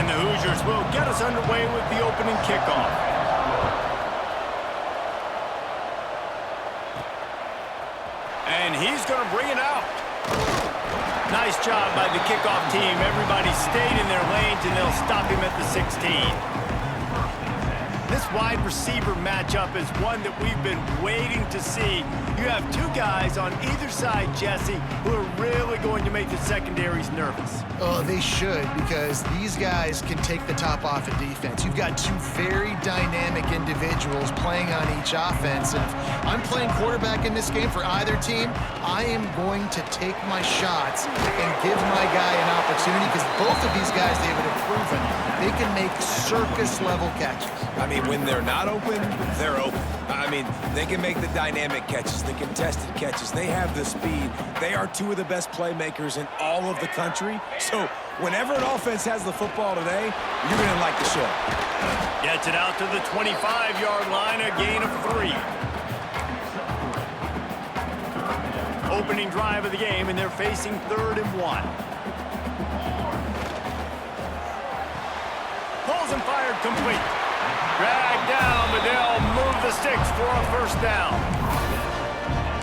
the Hoosiers will get us underway with the opening kickoff. And he's going to bring it out. Nice job by the kickoff team. Everybody stayed in their lanes, and they'll stop him at the 16. This wide receiver matchup is one that we've been waiting to see. You have two guys on either side, Jesse, who are really going to make the secondaries nervous. Oh, they should, because these guys can take the top off of defense. You've got two very dynamic individuals playing on each offense, and if I'm playing quarterback in this game for either team, I am going to take my shots and give my guy an opportunity, because both of these guys, David, have proven they can make circus-level catches. I mean, when they're not open, they're open. I mean, they can make the dynamic catches, the contested catches. They have the speed. They are two of the best playmakers in all of the country. So whenever an offense has the football today, you're going to like the show. Gets it out to the 25-yard line, a gain of 3. Opening drive of the game, and they're facing 3rd and 1. Pulls and fired complete. Dragged down, but they'll move the sticks for a first down.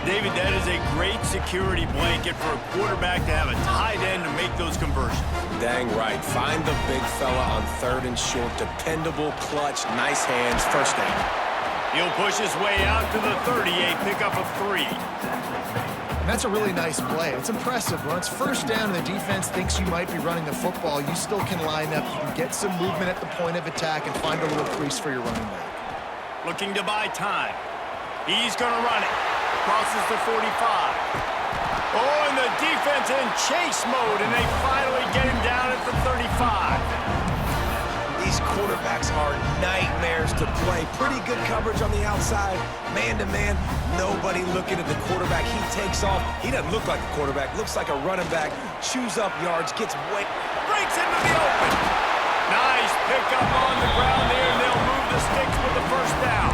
David, that is a great security blanket for a quarterback to have a tight end to make those conversions. Dang right. Find the big fella on 3rd and short. Dependable, clutch, nice hands, first down. He'll push his way out to the 38, pickup of 3. That's a really nice play. It's impressive. Once first down and the defense thinks you might be running the football, you still can line up. You can get some movement at the point of attack and find a little crease for your running back. Looking to buy time. He's going to run it. Crosses the 45. Oh, and the defense in chase mode, and they finally get him down at the 35. These quarterbacks are nightmares to play. Pretty good coverage on the outside. Man-to-man, nobody looking at the quarterback. He takes off. He doesn't look like a quarterback. Looks like a running back. Chews up yards, gets way... Breaks into the open. Nice pickup on the ground there, and they'll move the sticks with the first down.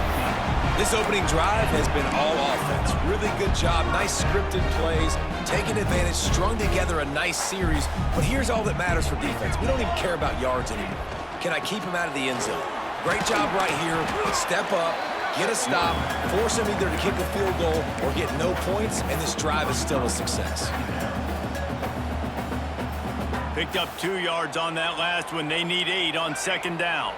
This opening drive has been all offense. Really good job. Nice scripted plays. Taking advantage, strung together a nice series. But here's all that matters for defense. We don't even care about yards anymore. Can I keep him out of the end zone? Great job right here. Step up, get a stop, force him either to kick a field goal or get no points, and this drive is still a success. Picked up 2 yards on that last one. They need 8 on 2nd down.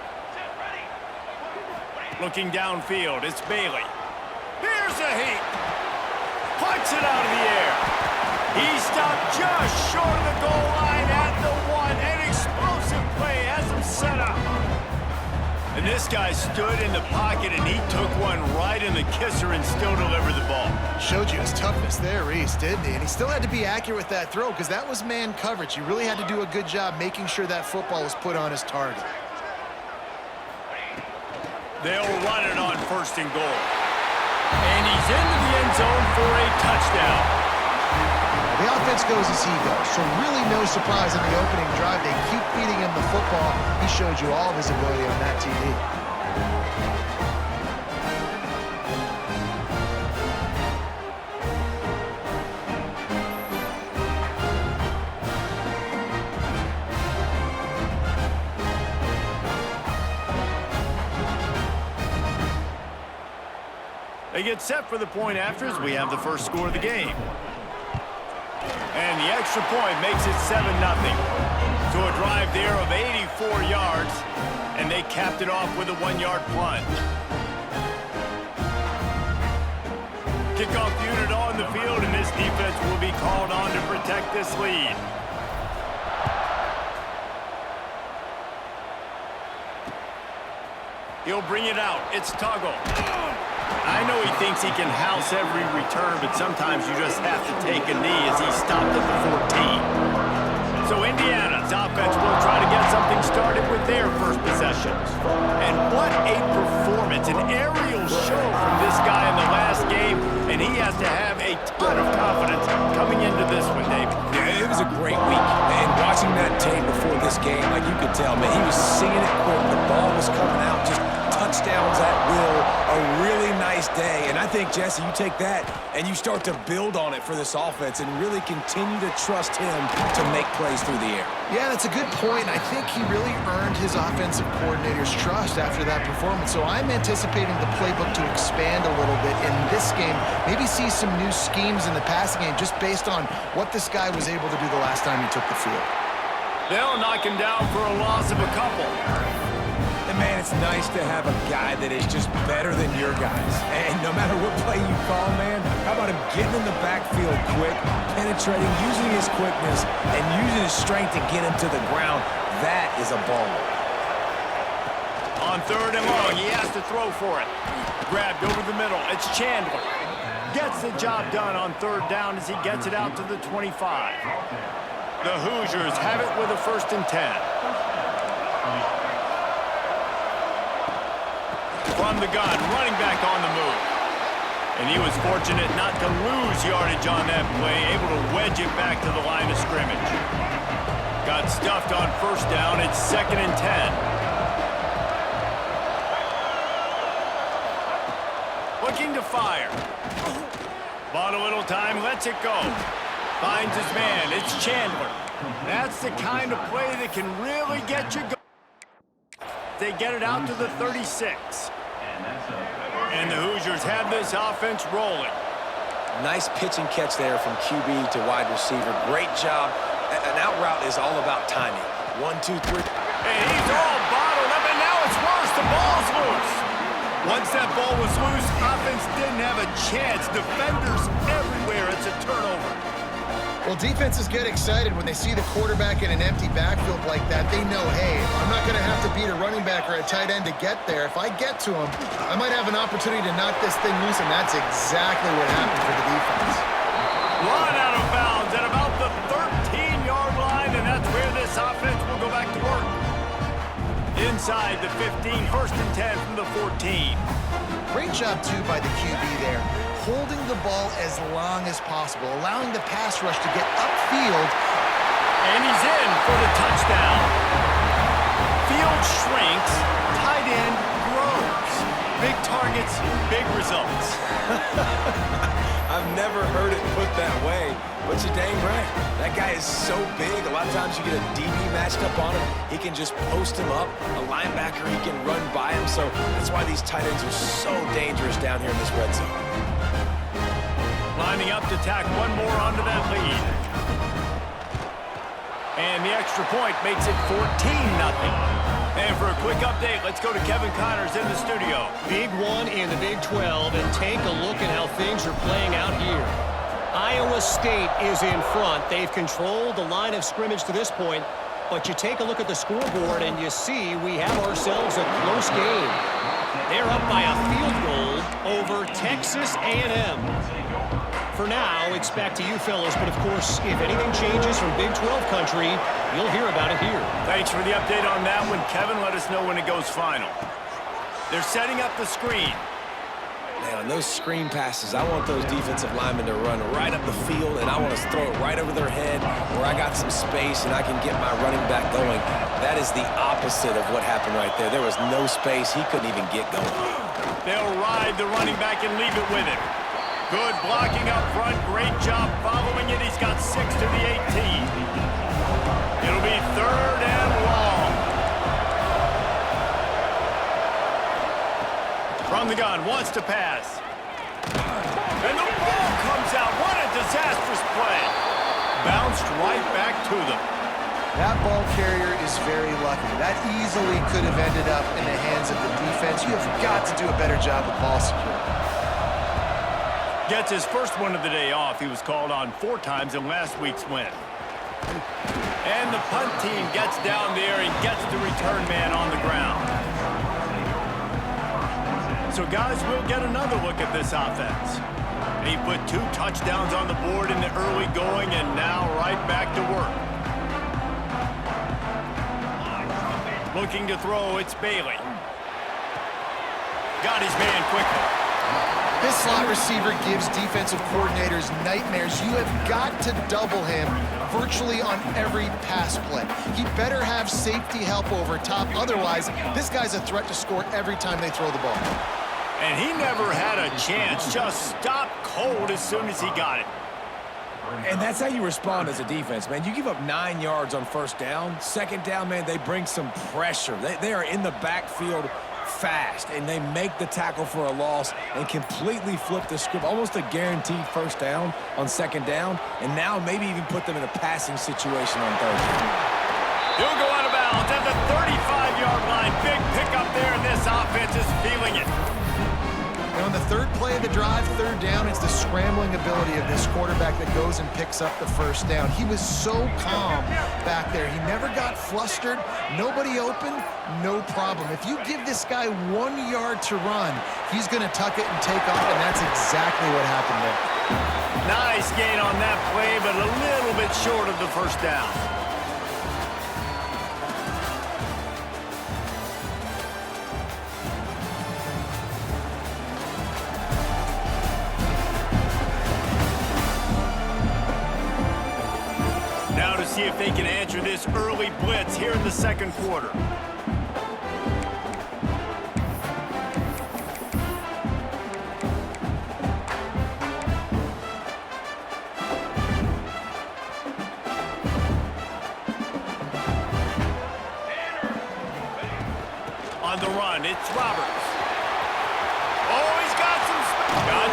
Looking downfield, it's Bailey. Here's a heat. Puts it out of the air. He stopped just short of the goal line at the 1. An explosive play has him set up. And this guy stood in the pocket, and he took one right in the kisser and still delivered the ball. Showed you his toughness there, Reese, didn't he? And he still had to be accurate with that throw, because that was man coverage. He really had to do a good job making sure that football was put on his target. They'll run it on 1st and goal. And he's into the end zone for a touchdown. The offense goes as he goes, so really no surprise in the opening drive. They keep feeding him the football. He showed you all of his ability on that TD. They get set for the point after as we have the first score of the game. And the extra point makes it 7-0. So a drive there of 84 yards, and they capped it off with a 1-yard plunge. Kickoff unit on the field, and this defense will be called on to protect this lead. He'll bring it out. It's Tuggle. I know he thinks he can house every return, but sometimes you just have to take a knee as he stopped at the 14. So Indiana's offense will try to get something started with their first possession. And what a performance, an aerial show from this guy in the last game, and he has to have a ton of confidence coming into this one, Dave. Yeah, it was a great week. And watching that tape before this game, like you could tell, man, he was singing it quick. The ball was coming out, just touchdowns at will. A really nice nice day. And I think, Jesse, you take that and you start to build on it for this offense and really continue to trust him to make plays through the air. Yeah, that's a good point. I think he really earned his offensive coordinator's trust after that performance. So I'm anticipating the playbook to expand a little bit in this game. Maybe see some new schemes in the passing game just based on what this guy was able to do the last time he took the field. They'll knock him down for a loss of a couple. And, man, it's nice to have a guy that is just better than your guys. And no matter what play you call, man, how about him getting in the backfield quick, penetrating, using his quickness, and using his strength to get him to the ground? That is a baller. On 3rd and long, he has to throw for it. Grabbed over the middle. It's Chandler. Gets the job done on 3rd down as he gets it out to the 25. The Hoosiers have it with a 1st and 10. From the gun, running back on the move. And he was fortunate not to lose yardage on that play, able to wedge it back to the line of scrimmage. Got stuffed on 1st down. It's 2nd and 10. Looking to fire. Bought a little time, lets it go. Finds his man. It's Chandler. That's the kind of play that can really get you going. They get it out to the 36. And the Hoosiers have this offense rolling. Nice pitch and catch there from QB to wide receiver. Great job. An out route is all about timing. 1, 2, 3. And he's all bottled up, and now it's worse. The ball's loose. Once that ball was loose, offense didn't have a chance. Defenders everywhere. It's a turnover. Well, defenses get excited when they see the quarterback in an empty backfield like that. They know, hey, I'm not going to have to beat a running back or a tight end to get there. If I get to him, I might have an opportunity to knock this thing loose, and that's exactly what happened for the defense. Run out of bounds at about the 13-yard line, and that's where this offense will go back to work. Inside the 15, 1st and 10 from the 14. Great job, too, by the QB there, holding the ball as long as possible, allowing the pass rush to get upfield. And he's in for the touchdown. Field shrinks, tight end grows. Big targets, big results. I've never heard it put that way, but you're dang right. That guy is so big. A lot of times you get a DB matched up on him. He can just post him up. A linebacker, he can run by him. So that's why these tight ends are so dangerous down here in this red zone. Lining up to tack one more onto that lead. And the extra point makes it 14-0. And for a quick update, let's go to Kevin Connors in the studio. Big one in the Big 12, and take a look at how things are playing out here. Iowa State is in front. They've controlled the line of scrimmage to this point, but you take a look at the scoreboard and you see we have ourselves a close game. They're up by a field goal over Texas A&M. For now, it's back to you fellas, but of course, if anything changes from Big 12 country, you'll hear about it here. Thanks for the update on that one, Kevin. Let us know when it goes final. They're setting up the screen. Man, on those screen passes, I want those defensive linemen to run right up the field, and I want to throw it right over their head where I got some space and I can get my running back going. That is the opposite of what happened right there. There was no space. He couldn't even get going. They'll ride the running back and leave it with him. Good blocking up front. Great job following it. He's got 6 to the 18. It'll be 3rd and long. From the gun, wants to pass. And the ball comes out. What a disastrous play. Bounced right back to them. That ball carrier is very lucky. That easily could have ended up in the hands of the defense. You have got to do a better job with ball security. Gets his first one of the day off. He was called on 4 times in last week's win. And the punt team gets down there and gets the return man on the ground. So, guys, we'll get another look at this offense. He put 2 touchdowns on the board in the early going, and now right back to work. Looking to throw, it's Bailey. Got his man quickly. This slot receiver gives defensive coordinators nightmares. You have got to double him virtually on every pass play. He better have safety help over top. Otherwise, this guy's a threat to score every time they throw the ball. And he never had a chance. Just stopped cold as soon as he got it. And that's how you respond as a defense, man. You give up 9 yards on first down. Second down, man, they bring some pressure. They are in the backfield fast, and they make the tackle for a loss and completely flip the script. Almost a guaranteed first down on second down, and now maybe even put them in a passing situation on third down. He'll go out of bounds at the 35-yard line. Big pickup there, and this offense is feeling it. And on the third play of the drive, third down, it's the scrambling ability of this quarterback that goes and picks up the first down. He was so calm back there. He never got flustered. Nobody open, no problem. If you give this guy 1 yard to run, he's going to tuck it and take off, and that's exactly what happened there. Nice gain on that play, but a little bit short of the first down. See if they can answer this early blitz here in the second quarter. On the run, it's Roberts. Oh, he's got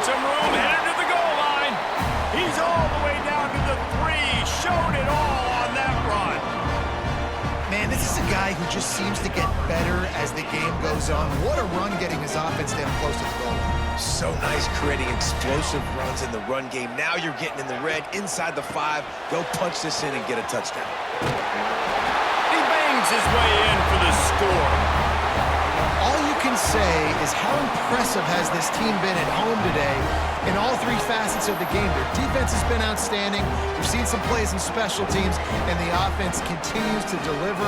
some room, headed to the goal line. He's all the way down to the 3, showed it all. Man, this is a guy who just seems to get better as the game goes on. What a run getting his offense down close to the goal. So nice creating explosive runs in the run game. Now you're getting in the red, inside the 5. Go punch this in and get a touchdown. He bangs his way in for the score. All you can say is how impressive has this team been at home today in all 3 facets of the game. Their defense has been outstanding. We've seen some plays in special teams, and the offense continues to deliver,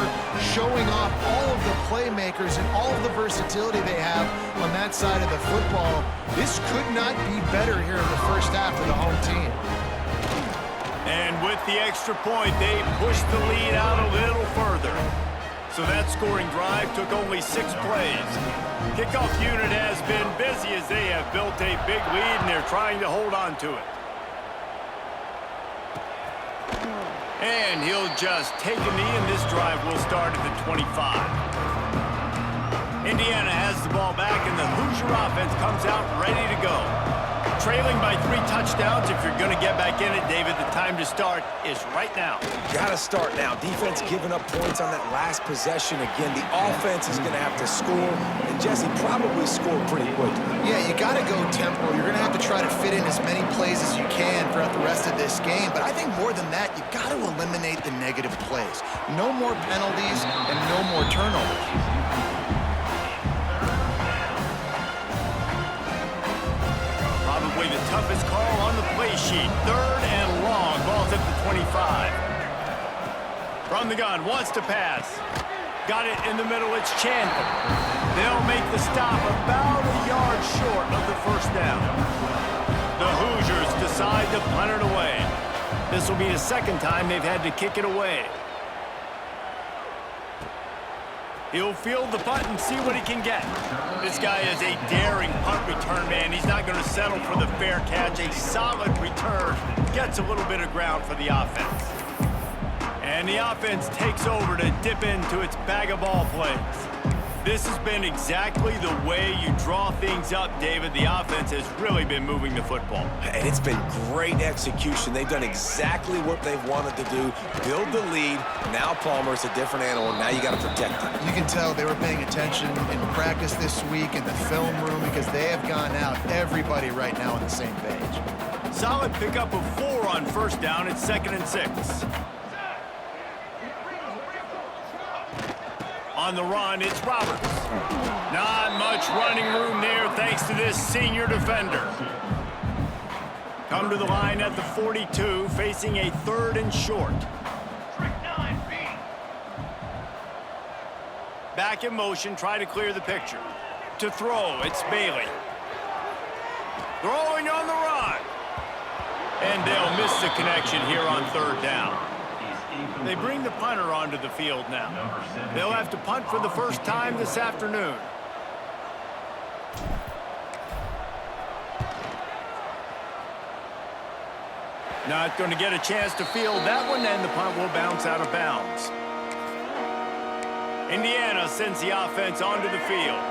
showing off all of the playmakers and all of the versatility they have on that side of the football. This could not be better here in the first half for the home team. And with the extra point, they pushed the lead out a little further. So that scoring drive took only 6 plays. Kickoff unit has been busy as they have built a big lead, and they're trying to hold on to it. And he'll just take a knee, and this drive will start at the 25. Indiana has the ball back, and the Hoosier offense comes out ready to go. Trailing by 3 touchdowns. If you're going to get back in it, David, the time to start is right now. Got to start now. Defense giving up points on that last possession. Again, the offense is going to have to score, and Jesse probably score pretty quickly. Yeah, you got to go tempo. You're going to have to try to fit in as many plays as you can throughout the rest of this game. But I think more than that, you got to eliminate the negative plays. No more penalties and no more turnovers. Probably the toughest call on the play sheet. 3rd and long. Ball's at the 25. From the gun, wants to pass. Got it in the middle, it's Chandler. They'll make the stop about a yard short of the first down. The Hoosiers decide to punt it away. This will be the second time they've had to kick it away. He'll field the punt and see what he can get. This guy is a daring punt return man. He's not going to settle for the fair catch. A solid return. Gets a little bit of ground for the offense. And the offense takes over to dip into its bag of ball plays. This has been exactly the way you draw things up, David. The offense has really been moving the football. And it's been great execution. They've done exactly what they've wanted to do. Build the lead. Now Palmer's a different animal. Now you got to protect him. You can tell they were paying attention in practice this week in the film room because they have gone out, everybody right now on the same page. Solid pickup of 4 on first down. It's 2nd and 6. On the run, it's Roberts. Not much running room there thanks to this senior defender. Come to the line at the 42, facing a 3rd and short. Back in motion, try to clear the picture. To throw, it's Bailey. Throwing on the run. And they'll miss the connection here on 3rd down. They bring the punter onto the field now. They'll have to punt for the first time this afternoon. Not going to get a chance to field that one, and the punt will bounce out of bounds. Indiana sends the offense onto the field.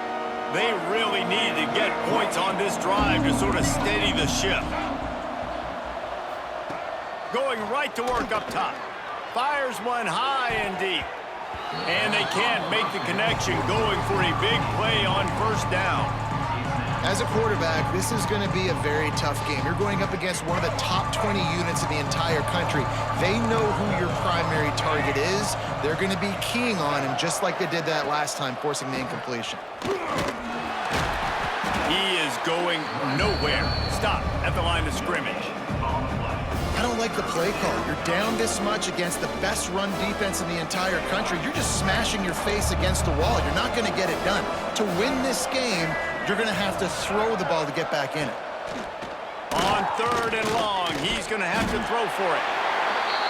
They really need to get points on this drive to sort of steady the ship. Going right to work up top. Fires one high and deep. And they can't make the connection, going for a big play on first down. As a quarterback, this is going to be a very tough game. You're going up against one of the top 20 units in the entire country. They know who your primary target is. They're going to be keying on him, just like they did that last time, forcing the incompletion. He is going nowhere. Stop at the line of scrimmage. I don't like the play call. You're down this much against the best run defense in the entire country. You're just smashing your face against the wall. You're not going to get it done. To win this game, you're going to have to throw the ball to get back in it. On third and long, he's going to have to throw for it.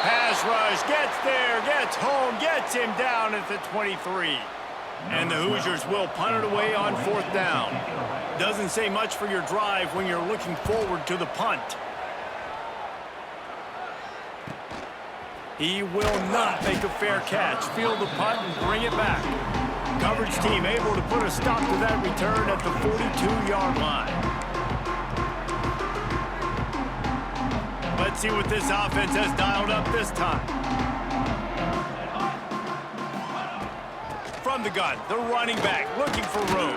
Pass rush, gets there, gets home, gets him down at the 23. And the Hoosiers will punt it away on fourth down. Doesn't say much for your drive when you're looking forward to the punt. He will not make a fair catch. Field the punt and bring it back. Coverage team able to put a stop to that return at the 42-yard line. Let's see what this offense has dialed up this time. From the gun, the running back looking for room.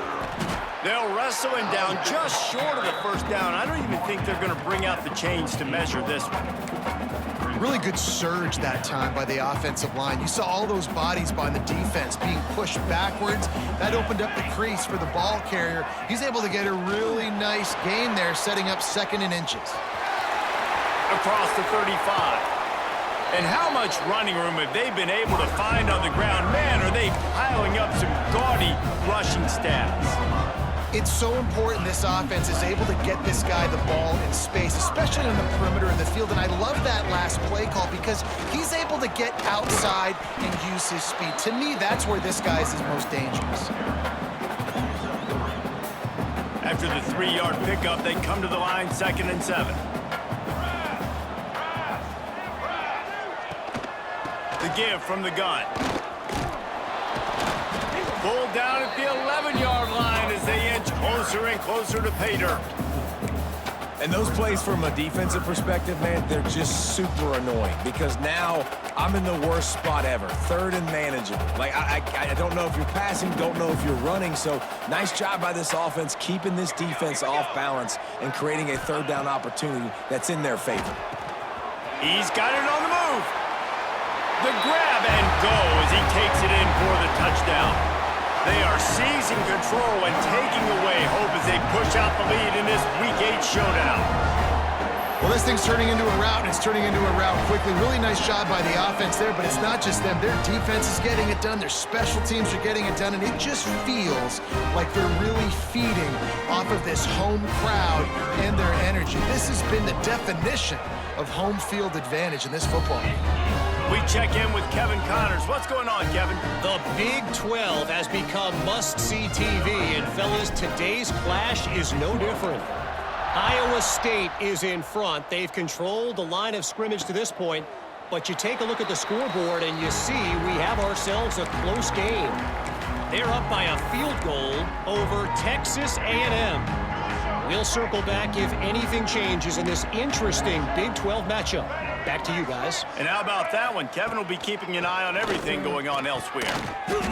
They'll wrestle him down just short of the first down. I don't even think they're going to bring out the chains to measure this one. Really good surge that time by the offensive line. You saw all those bodies by the defense being pushed backwards. That opened up the crease for the ball carrier. He's able to get a really nice gain there, setting up second and inches. Across the 35. And how much running room have they been able to find on the ground? Man, are they piling up some gaudy rushing stats. It's so important this offense is able to get this guy the ball in space, especially on the perimeter of the field. And I love that last play call because he's able to get outside and use his speed. To me, that's where this guy is his most dangerous. After the 3-yard pickup, they come to the line, 2nd and 7. The give from the gun. Pulled down at the 11-yard line as they inch closer and closer to pay dirt. And those plays from a defensive perspective, man, they're just super annoying because now I'm in the worst spot ever, third and manageable. Like, I don't know if you're passing, don't know if you're running, so nice job by this offense keeping this defense off balance and creating a third down opportunity that's in their favor. He's got it on the move. The grab and go as he takes it in for the touchdown. They are seizing control and taking away hope as they push out the lead in this Week 8 showdown. Well, this thing's turning into a rout, and it's turning into a rout quickly. Really nice job by the offense there, but it's not just them. Their defense is getting it done. Their special teams are getting it done, and it just feels like they're really feeding off of this home crowd and their energy. This has been the definition of home field advantage in this football game. We check in with Kevin Connors. What's going on, Kevin? The Big 12 has become must-see TV, and fellas, today's clash is no different. Iowa State is in front. They've controlled the line of scrimmage to this point, but you take a look at the scoreboard and you see we have ourselves a close game. They're up by a field goal over Texas A&M. We'll circle back if anything changes in this interesting Big 12 matchup. Back to you guys. And how about that one? Kevin will be keeping an eye on everything going on elsewhere.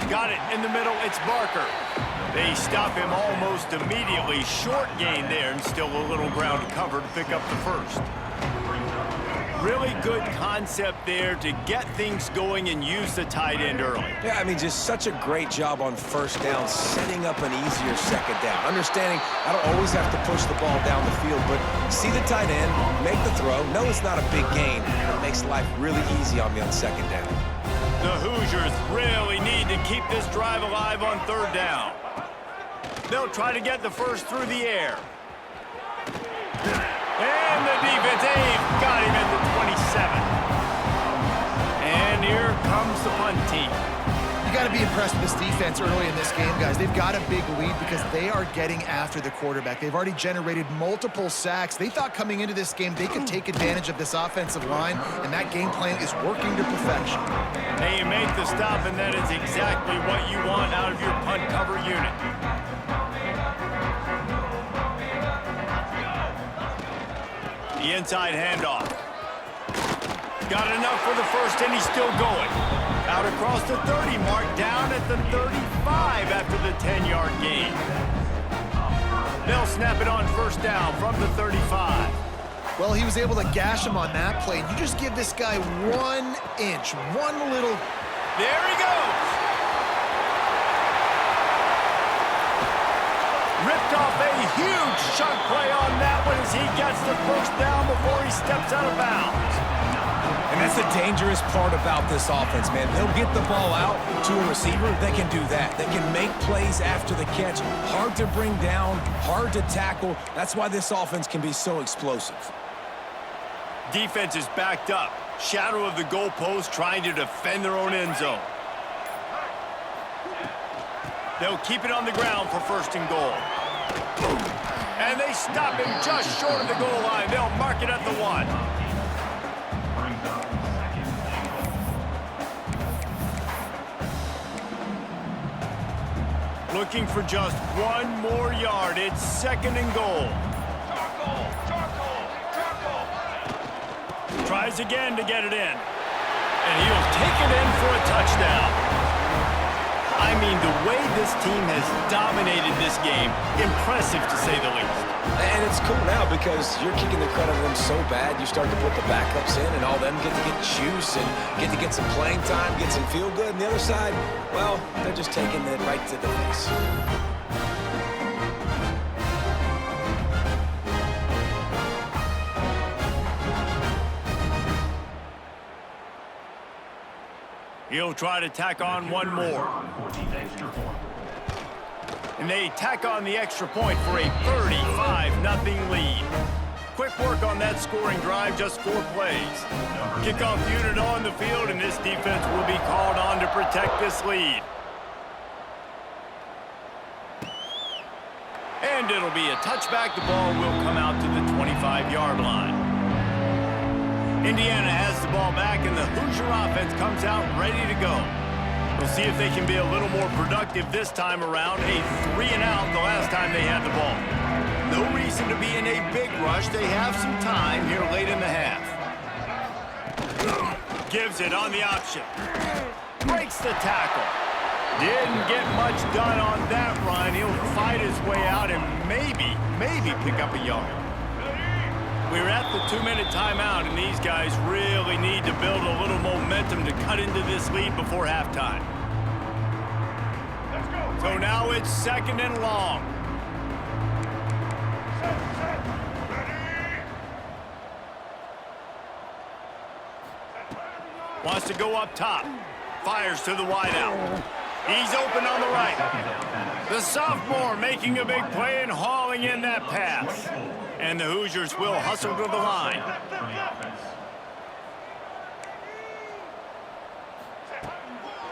Got it in the middle. It's Barker. They stop him almost immediately. Short gain there and still a little ground to cover to pick up the first. Really good concept there to get things going and use the tight end early. Yeah, I mean, just such a great job on first down, setting up an easier second down. Understanding I don't always have to push the ball down the field, but see the tight end, make the throw. No, it's not a big gain. It makes life really easy on me on second down. The Hoosiers really need to keep this drive alive on third down. They'll try to get the first through the air. And the defense, got him at the 27. And here comes the punt team. You got got to be impressed with this defense early in this game, guys. They've got a big lead because they are getting after the quarterback. They've already generated multiple sacks. They thought coming into this game they could take advantage of this offensive line, and that game plan is working to perfection. Hey, you make the stop, and that is exactly what you want out of your punt cover unit. The inside handoff. Got enough for the first, and he's still going. Out across the 30 mark, down at the 35 after the 10-yard gain. They'll snap it on first down from the 35. Well, he was able to gash him on that play. You just give this guy 1 inch, one little... There he goes! Ripped off a huge chunk play on that one as he gets the first down before he steps out of bounds. And that's the dangerous part about this offense, man. They'll get the ball out to a receiver. They can do that. They can make plays after the catch. Hard to bring down, hard to tackle. That's why this offense can be so explosive. Defense is backed up. Shadow of the goalpost trying to defend their own end zone. They'll keep it on the ground for first and goal. And they stop him just short of the goal line. They'll mark it at the 1. Looking for just 1 more yard. It's second and goal. Tries again to get it in. And he'll take it in for a touchdown. I mean, the way this team has dominated this game, impressive to say the least. And it's cool now because you're kicking the crud out of them so bad, you start to put the backups in, and all them get to get juice and get to get some playing time, get some feel good. And the other side, well, they're just taking it right to the face. He'll try to tack on 1 more. And they tack on the extra point for a 35-0 lead. Quick work on that scoring drive, just 4 plays. Kickoff unit on the field, and this defense will be called on to protect this lead. And it'll be a touchback. The ball will come out to the 25-yard line. Indiana has the ball back, and the Hoosier offense comes out ready to go. We'll see if they can be a little more productive this time around. A 3-and-out the last time they had the ball. No reason to be in a big rush. They have some time here late in the half. Gives it on the option. Breaks the tackle. Didn't get much done on that run. He'll fight his way out and maybe pick up a yard. We're at the 2-minute timeout, and these guys really need to build a little momentum to cut into this lead before halftime. So now it's second and long. Wants to go up top. Fires to the wideout. He's open on the right. The sophomore making a big play and hauling in that pass. And the Hoosiers will hustle to the line.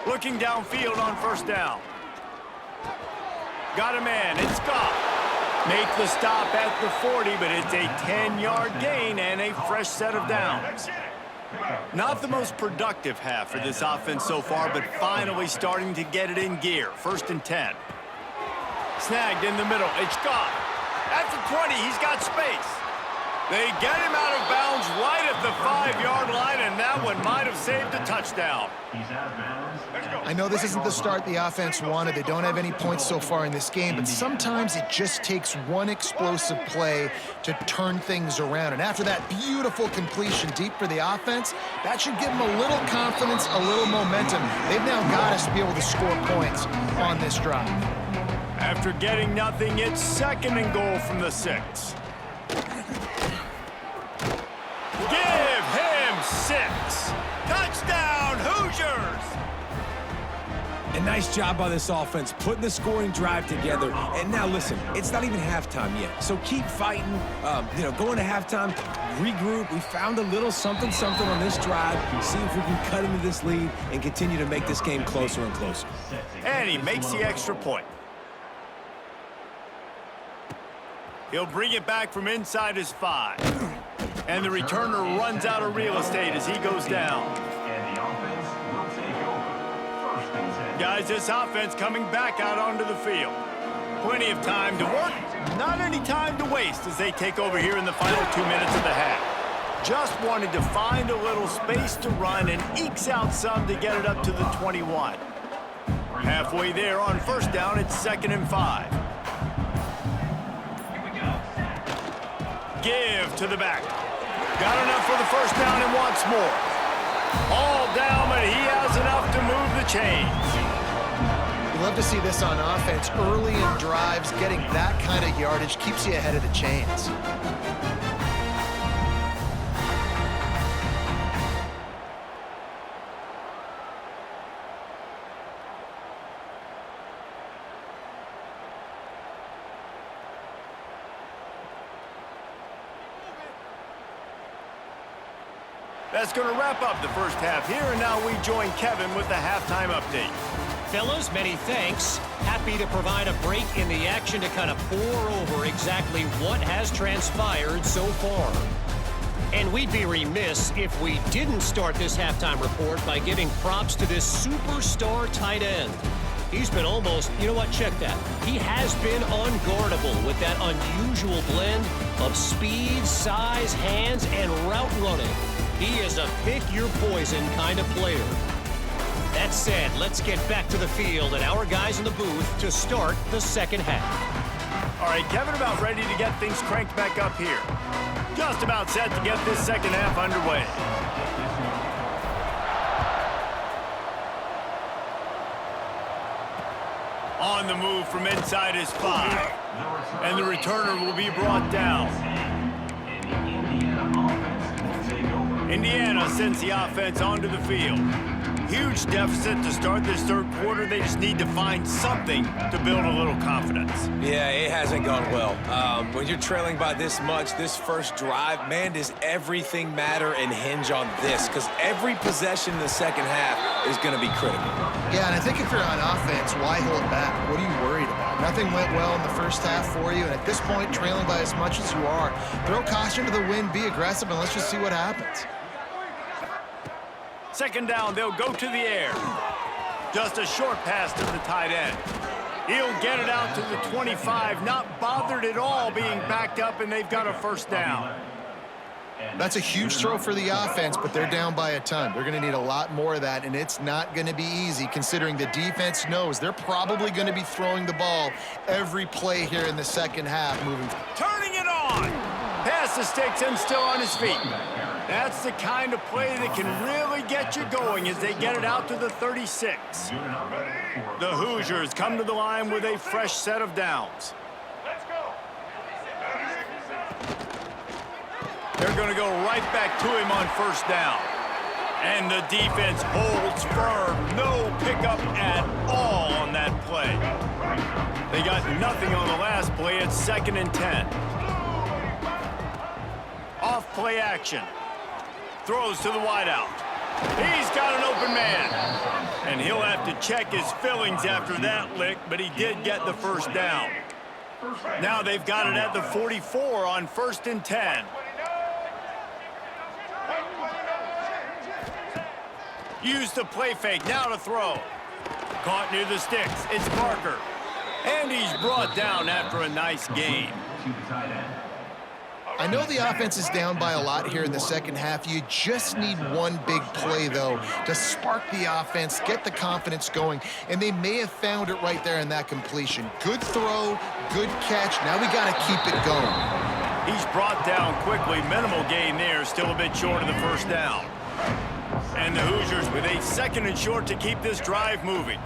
Looking downfield on first down. Got a man. It's Goff. Make the stop at the 40, but it's a 10-yard gain and a fresh set of downs. Not the most productive half for this offense so far, but finally starting to get it in gear. First and 10. Snagged in the middle. It's Goff. At the 20, he's got space. They get him out of bounds right at the 5-yard line, and that one might have saved a touchdown. I know this isn't the start the offense wanted. They don't have any points so far in this game, but sometimes it just takes one explosive play to turn things around. And after that beautiful completion deep for the offense, that should give them a little confidence, a little momentum. They've now got us to be able to score points on this drive. After getting nothing, it's second and goal from the 6. Give him 6. Touchdown, Hoosiers! And nice job by this offense, putting the scoring drive together. And now, listen, it's not even halftime yet. So keep fighting, going to halftime, regroup. We found a little something on this drive. See if we can cut into this lead and continue to make this game closer and closer. And he makes the extra point. He'll bring it back from inside his 5. And the returner runs out of real estate as he goes down. Guys, this offense coming back out onto the field. Plenty of time to work, not any time to waste as they take over here in the final 2 minutes of the half. Just wanted to find a little space to run and ekes out some to get it up to the 21. Halfway there on first down, it's 2nd and 5. Give to the back. Got enough for the first down and wants more. All down, but he has enough to move the chains. You love to see this on offense. Early in drives, getting that kind of yardage keeps you ahead of the chains. That's going to wrap up the first half here, and now we join Kevin with the halftime update. Fellas, many thanks. Happy to provide a break in the action to kind of pour over exactly what has transpired so far. And we'd be remiss if we didn't start this halftime report by giving props to this superstar tight end. He's been almost, you know what, check that. He has been unguardable with that unusual blend of speed, size, hands, and route running. He is a pick-your-poison kind of player. That said, let's get back to the field and our guys in the booth to start the second half. All right, Kevin, about ready to get things cranked back up here. Just about set to get this second half underway. On the move from inside his 5. And the returner will be brought down. Indiana sends the offense onto the field. Huge deficit to start this third quarter. They just need to find something to build a little confidence. Yeah, it hasn't gone well. When you're trailing by this much, this first drive, man, does everything matter and hinge on this? Because every possession in the second half is going to be critical. Yeah, and I think if you're on offense, why hold back? What are you worried about? Nothing went well in the first half for you, and at this point, trailing by as much as you are, throw caution to the wind, be aggressive, and let's just see what happens. Second down, they'll go to the air. Just a short pass to the tight end. He'll get it out to the 25, not bothered at all being backed up, and they've got a first down. That's a huge throw for the offense, but they're down by a ton. They're going to need a lot more of that, and it's not going to be easy considering the defense knows they're probably going to be throwing the ball every play here in the second half moving. Turning it on. Pass the sticks and still on his feet. That's the kind of play that can really get you going as they get it out to the 36. The Hoosiers come to the line with a fresh set of downs. They're going to go right back to him on first down. And the defense holds firm. No pickup at all on that play. They got nothing on the last play. It's 2nd and 10. Off play action. Throws to the wideout. He's got an open man. And he'll have to check his fillings after that lick, but he did get the first down. Now they've got it at the 44 on 1st and 10. Use the play fake, now to throw. Caught near the sticks, it's Parker. And he's brought down after a nice gain. I know the offense is down by a lot here in the second half. You just need one big play, though, to spark the offense, get the confidence going, and they may have found it right there in that completion. Good throw, good catch. Now we got to keep it going. He's brought down quickly. Minimal gain there, still a bit short of the first down. And the Hoosiers with a 2nd and short to keep this drive moving.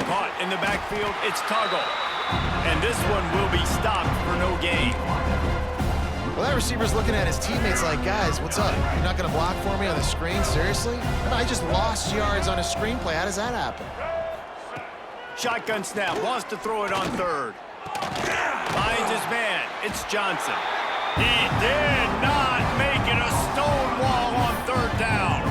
Caught in the backfield, it's Toggle. And this one will be stopped for no gain. Well, that receiver's looking at his teammates like, guys, what's up? You're not going to block for me on the screen? Seriously? I just lost yards on a screenplay. How does that happen? Shotgun snap, wants to throw it on third. Finds his man, it's Johnson. He did not make it a stone wall on third down.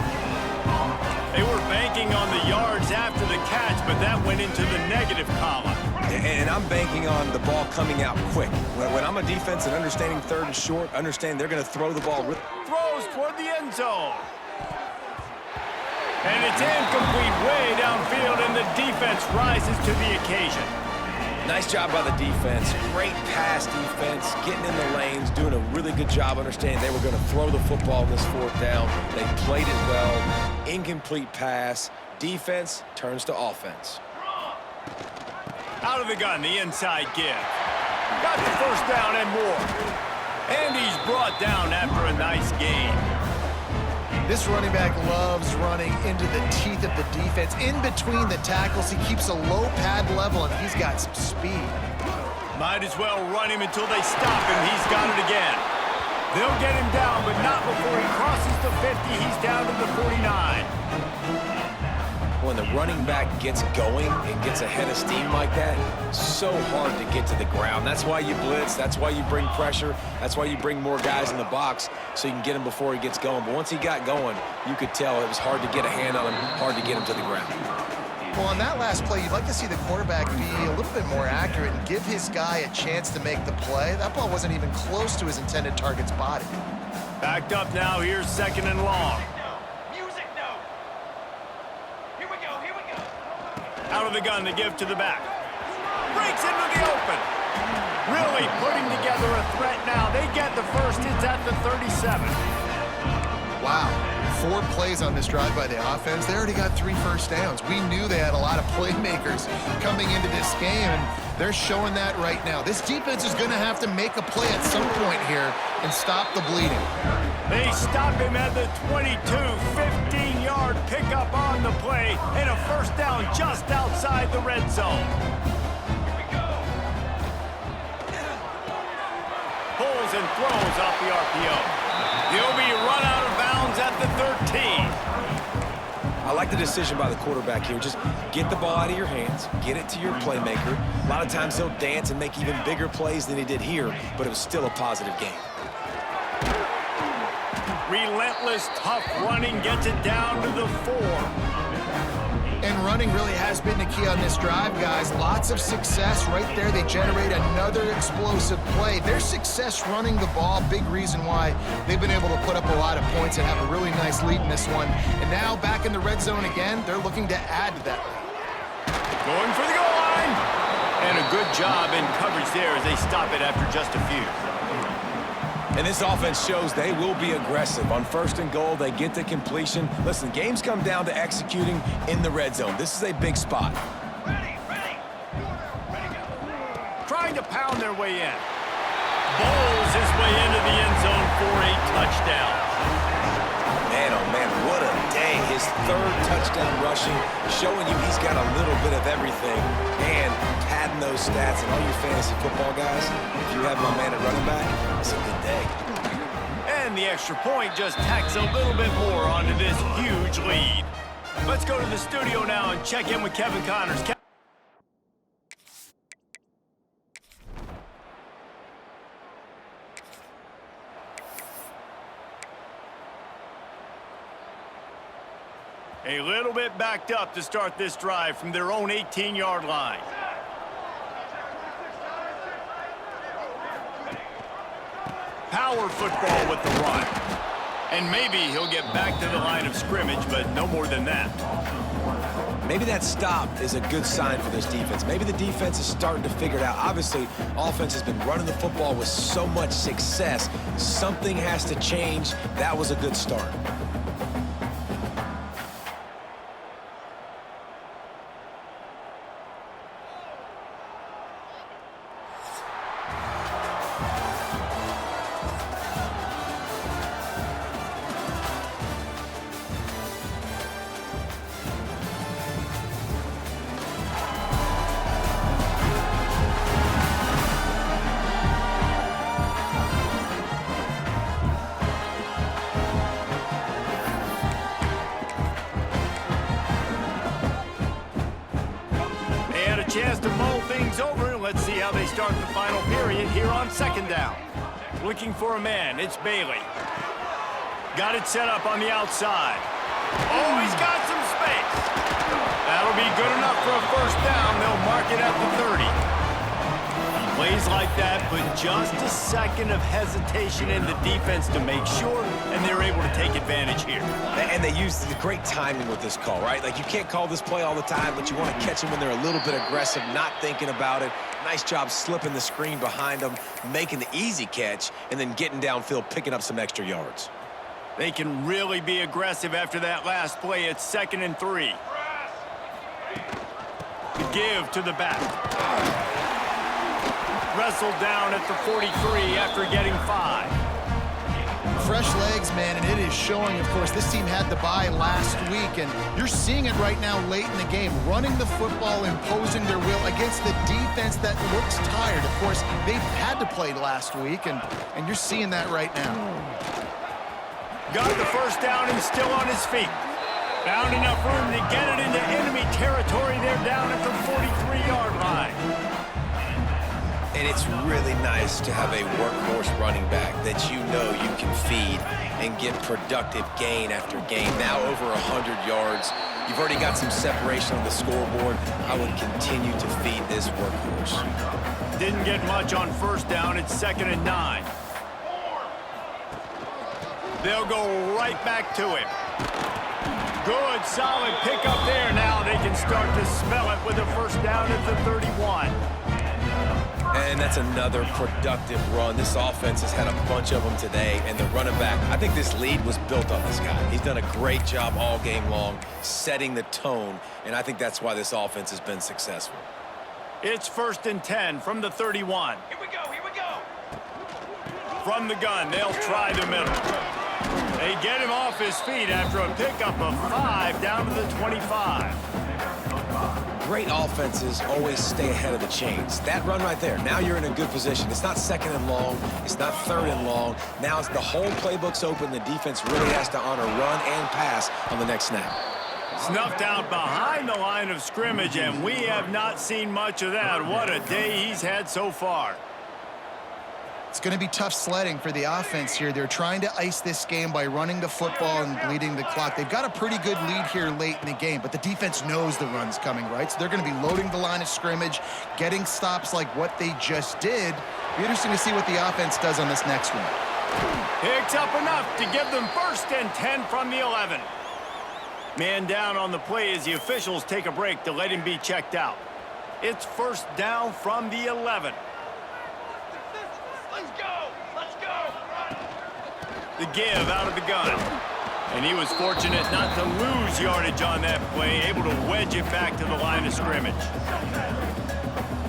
They were banking on the yards after the catch, but that went into the negative column. And I'm banking on the ball coming out quick. When I'm a defense and understanding third and short, understand they're going to throw the ball. Throws toward the end zone. And it's incomplete way downfield, and the defense rises to the occasion. Nice job by the defense. Great pass defense, getting in the lanes, doing a really good job understanding they were going to throw the football in this fourth down. They played it well. Incomplete pass. Defense turns to offense. Out of the gun, the inside give. Got the first down and more. And he's brought down after a nice gain. This running back loves running into the teeth of the defense. In between the tackles, he keeps a low pad level, and he's got some speed. Might as well run him until they stop him. He's got it again. They'll get him down, but not before he crosses the 50. He's down to the 49. When the running back gets going and gets ahead of steam like that, so hard to get to the ground. That's why you blitz. That's why you bring pressure. That's why you bring more guys in the box so you can get him before he gets going. But once he got going, you could tell it was hard to get a hand on him, hard to get him to the ground. Well, on that last play, you'd like to see the quarterback be a little bit more accurate and give his guy a chance to make the play. That ball wasn't even close to his intended target's body. Backed up now. Here's second and long. Out of the gun, the give to the back. Breaks into the open. Really putting together a threat now. They get the first. It's at the 37. Wow. 4 plays on this drive by the offense. They already got 3 first downs. We knew they had a lot of playmakers coming into this game, and they're showing that right now. This defense is going to have to make a play at some point here and stop the bleeding. They stop him at the 22, 15-yard pickup on the play, and a first down just outside the red zone. Pulls and throws off the RPO. He'll be run out of bounds at the 13. I like the decision by the quarterback here. Just get the ball out of your hands, get it to your playmaker. A lot of times he'll dance and make even bigger plays than he did here, but it was still a positive game. Relentless, tough running gets it down to the 4. And running really has been the key on this drive, guys. Lots of success right there. They generate another explosive play. Their success running the ball, big reason why they've been able to put up a lot of points and have a really nice lead in this one. And now back in the red zone again, they're looking to add to that lead. Going for the goal line. And a good job in coverage there as they stop it after just a few. And this offense shows they will be aggressive. On first and goal, they get the completion. Listen, games come down to executing in the red zone. This is a big spot. Ready. Trying to pound their way in. Bowls his way into the end zone for a touchdown. Man, oh man, what a day. His 3rd touchdown rushing, showing you he's got a little bit of everything. And padding those stats, and all you fantasy football guys, if you have my man at running back, it's a good day. And the extra point just tacks a little bit more onto this huge lead. Let's go to the studio now and check in with Kevin Connors. A little bit backed up to start this drive from their own 18-yard line. Power football with the run. And maybe he'll get back to the line of scrimmage, but no more than that. Maybe that stop is a good sign for this defense. Maybe the defense is starting to figure it out. Obviously, offense has been running the football with so much success. Something has to change. That was a good start. things over. Let's see how they start the final period here on second down. Looking for a man, it's Bailey. Got it set up on the outside. Oh, he's got some space. That'll be good enough for a first down. They'll mark it at the 30. Plays like that, but just a second of hesitation in the defense to make sure, and they're able to take advantage here. And they use the great timing with this call, right? Like, you can't call this play all the time, but you want to catch them when they're a little bit aggressive, not thinking about it. Nice job slipping the screen behind them, making the easy catch, and then getting downfield, picking up some extra yards. They can really be aggressive after that last play. It's 2nd and 3. The give to the back. Wrestled down at the 43 after getting 5. Fresh legs, man, and it is showing, of course. This team had the bye last week, and you're seeing it right now late in the game. Running the football, imposing their will against the defense that looks tired. Of course, they've had to play last week, and you're seeing that right now. Got the first down and still on his feet. Found enough room to get it into enemy territory. They're down at the 43-yard line. And it's really nice to have a workhorse running back that you know you can feed and get productive gain after gain. Now over 100 yards. You've already got some separation on the scoreboard. I would continue to feed this workhorse. Didn't get much on first down. It's 2nd and 9. They'll go right back to him. Good, solid pickup there. Now they can start to smell it with a first down at the 31. And that's another productive run. This offense has had a bunch of them today, and the running back, I think this lead was built on this guy. He's done a great job all game long, setting the tone, and I think that's why this offense has been successful. It's 1st and 10 from the 31. Here we go, here we go. From the gun, they'll try the middle. They get him off his feet after a pickup of 5 down to the 25. Great offenses always stay ahead of the chains. That run right there, now you're in a good position. It's not 2nd and long. It's not 3rd and long. Now it's the whole playbook's open. The defense really has to honor run and pass on the next snap. Snuffed out behind the line of scrimmage, and we have not seen much of that. What a day he's had so far. It's going to be tough sledding for the offense here. They're trying to ice this game by running the football and bleeding the clock. They've got a pretty good lead here late in the game, but the defense knows the run's coming, right? So they're going to be loading the line of scrimmage, getting stops like what they just did. Be interesting to see what the offense does on this next one. Picks up enough to give them 1st and 10 from the 11. Man down on the play as the officials take a break to let him be checked out. It's 1st down from the 11. Let's go! Let's go! The give out of the gun. And he was fortunate not to lose yardage on that play, able to wedge it back to the line of scrimmage.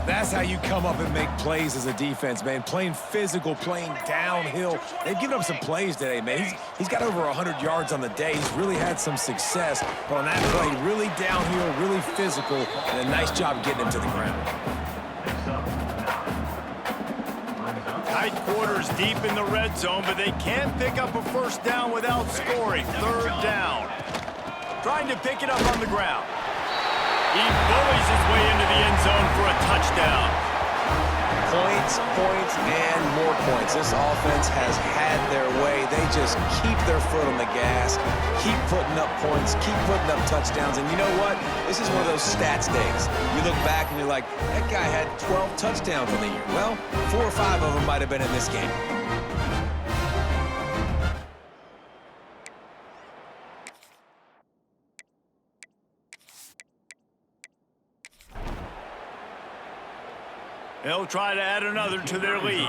That's how you come up and make plays as a defense, man. Playing physical, playing downhill. They've given up some plays today, man. He's got over 100 yards on the day. He's really had some success. But on that play, really downhill, really physical, and a nice job getting him to the ground. Tight quarters deep in the red zone, but they can't pick up a first down without scoring. 3rd down. Trying to pick it up on the ground. He bullies his way into the end zone for a touchdown. Points, points, and more points. This offense has had their way. They just keep their foot on the gas, keep putting up points, keep putting up touchdowns. And you know what? This is one of those stats days. You look back and you're like, that guy had 12 touchdowns on the year. Well, 4 or 5 of them might have been in this game. They'll try to add another to their lead.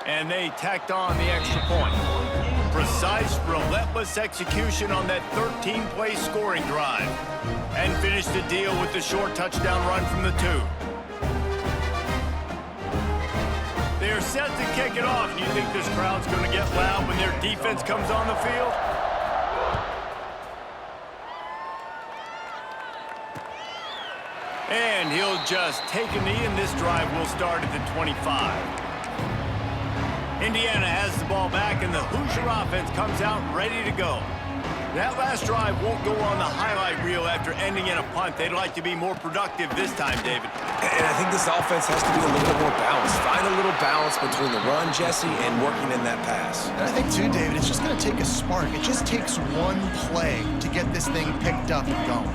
And they tacked on the extra point. Precise, relentless execution on that 13-play scoring drive. And finished the deal with the short touchdown run from the 2. They're set to kick it off. You think this crowd's going to get loud when their defense comes on the field? And he'll just take a knee, and this drive will start at the 25. Indiana has the ball back, and the Hoosier offense comes out ready to go. That last drive won't go on the highlight reel after ending in a punt. They'd like to be more productive this time, David. And I think this offense has to be a little bit more balanced. Find a little balance between the run, Jesse, and working in that pass. And I think, too, David, it's just going to take a spark. It just takes one play to get this thing picked up and going.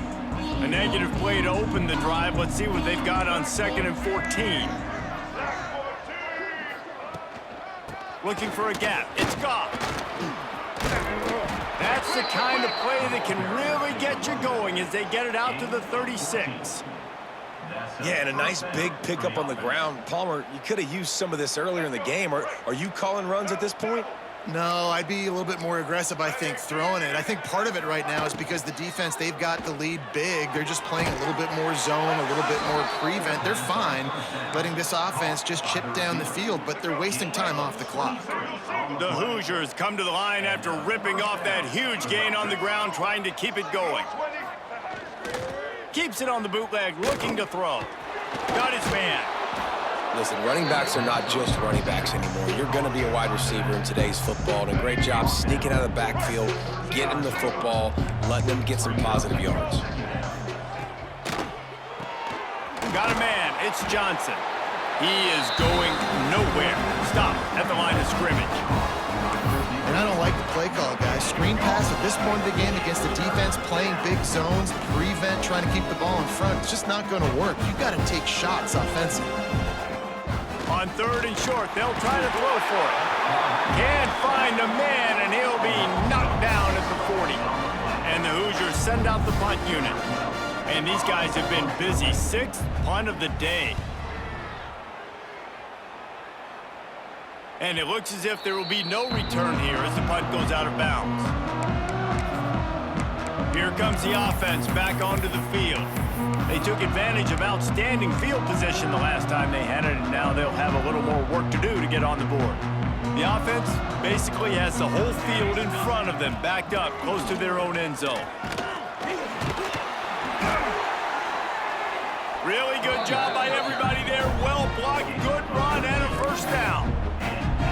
A negative play to open the drive. Let's see what they've got on 2nd and 14. Looking for a gap. It's Goff. That's the kind of play that can really get you going as they get it out to the 36. Yeah, and a nice big pickup on the ground. Palmer, you could have used some of this earlier in the game. Are you calling runs at this point? No, I'd be a little bit more aggressive, I think, throwing it. I think part of it right now is because the defense, they've got the lead big. They're just playing a little bit more zone, a little bit more prevent. They're fine letting this offense just chip down the field, but they're wasting time off the clock. The Hoosiers come to the line after ripping off that huge gain on the ground, trying to keep it going. Keeps it on the bootleg, looking to throw. Got his man. Listen, running backs are not just running backs anymore. You're going to be a wide receiver in today's football, and a great job sneaking out of the backfield, getting the football, letting them get some positive yards. Got a man. It's Johnson. He is going nowhere. Stop at the line of scrimmage. And I don't like the play call, guys. Screen pass at this point of the game against the defense, playing big zones, prevent, trying to keep the ball in front. It's just not going to work. You've got to take shots offensively. On 3rd and short, they'll try to throw for it. Can't find a man, and he'll be knocked down at the 40. And the Hoosiers send out the punt unit. And these guys have been busy. 6th punt of the day. And it looks as if there will be no return here as the punt goes out of bounds. Here comes the offense back onto the field. They took advantage of outstanding field position the last time they had it, and now they'll have a little more work to do to get on the board. The offense basically has the whole field in front of them, backed up close to their own end zone. Really good job by everybody there. Well blocked, good run, and a first down.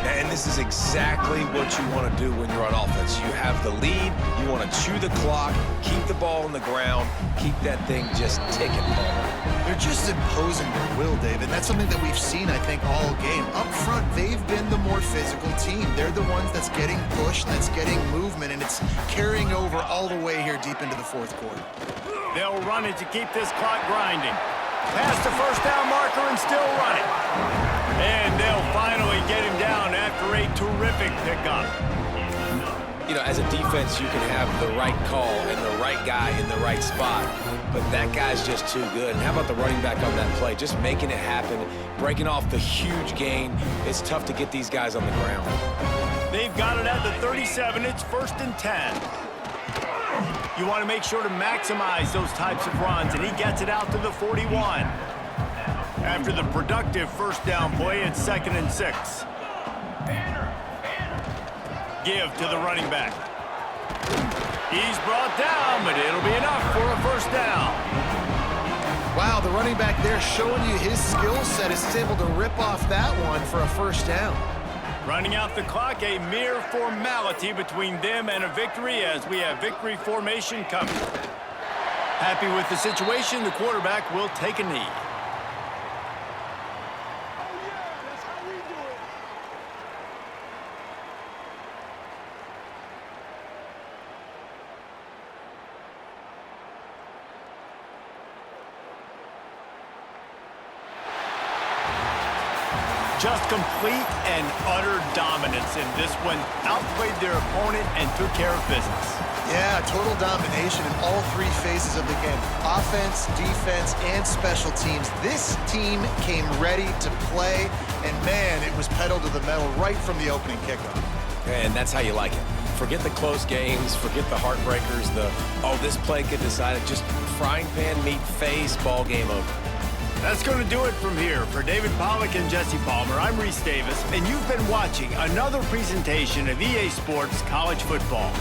And this is exactly what you want to do when you're on offense. You have the lead, you want to chew the clock, keep the ball on the ground, keep that thing just ticking. They're just imposing their will, David. That's something that we've seen, I think, all game. Up front, they've been the more physical team. They're the ones that's getting pushed, that's getting movement, and it's carrying over all the way here deep into the 4th quarter. They'll run it to keep this clock grinding. Past the first down marker and still running. And they'll finally get him down after a terrific pickup. You know, as a defense, you can have the right call and the right guy in the right spot, but that guy's just too good. And how about the running back on that play? Just making it happen, breaking off the huge gain. It's tough to get these guys on the ground. They've got it at the 37. It's 1st and 10. You want to make sure to maximize those types of runs, and he gets it out to the 41. After the productive first down play, it's 2nd and 6. Give to the running back. He's brought down, but it'll be enough for a first down. Wow, the running back there showing you his skill set is able to rip off that one for a first down. Running out the clock, a mere formality between them and a victory as we have victory formation coming. Happy with the situation, the quarterback will take a knee. Just complete and utter dominance in this one. Outplayed their opponent and took care of business. Yeah, total domination in all 3 phases of the game. Offense, defense, and special teams. This team came ready to play, and man, it was pedal to the metal right from the opening kickoff. And that's how you like it. Forget the close games, forget the heartbreakers, this play could decide it. Just frying pan meet face, ball game over. That's going to do it from here. For David Pollack and Jesse Palmer, I'm Reese Davis, and you've been watching another presentation of EA Sports College Football.